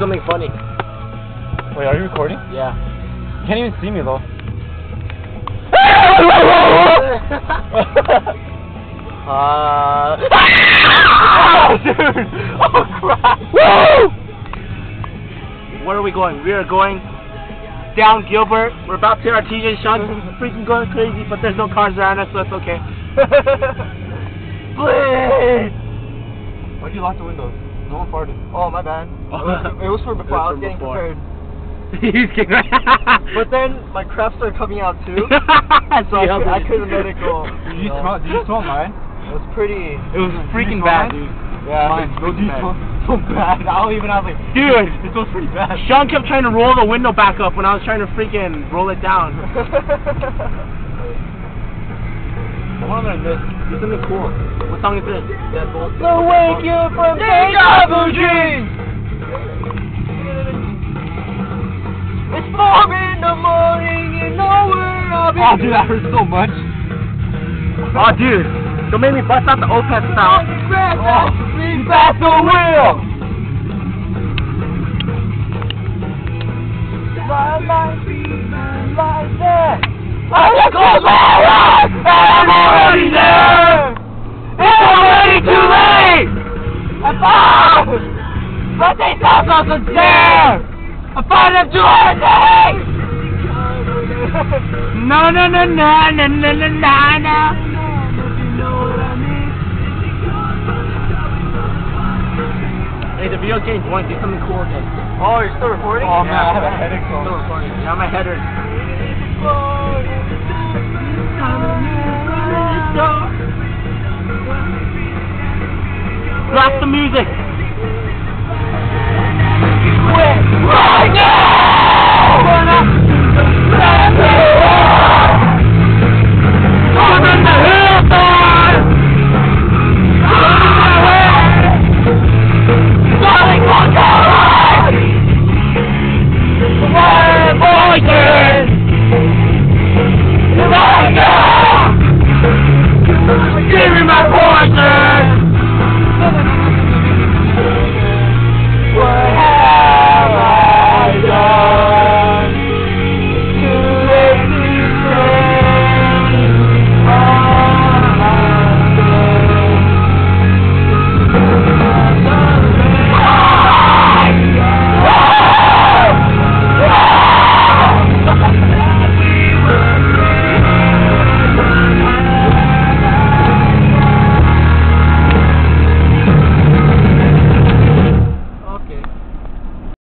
something funny. Wait, are you recording? Yeah. You can't even see me though. Dude! Oh crap! Woo! Where are we going? We are going down Gilbert. We're about to hit our TJ. Sean's freaking going crazy, but there's no cars around us, so it's okay. Please! Why'd you lock the windows? No one farted. Oh, my bad. It was for before. I was getting prepared. He's getting But then my crap started coming out too, so I couldn't let it go. Did you smell mine? It was pretty. It was freaking bad, dude. Yeah. Mine. No, dude, so bad. I don't even have like. Dude, it smells pretty bad. Sean kept trying to roll the window back up when I was trying to freaking roll it down. I want to learn this. Do something cool. What song is this? Deadbolt. To wake you from deja-vu dreams. It's 4 in the morning, you know where I'll be. Oh, dude, that hurts so much. Oh, dude. Don't make me bust out the Opeth style. Oh, That's the wheel! my life is like that. I just close my eyes and I'm already there. It's already too late. I found, but they sound so sincere. I find them too hard to hate. No, no, no, no, no, no, no, no. Hey, the video's getting going. Do something cool again. Oh, you're still recording? Oh man, I have a headache. Still recording. Yeah, my header. Blast the music.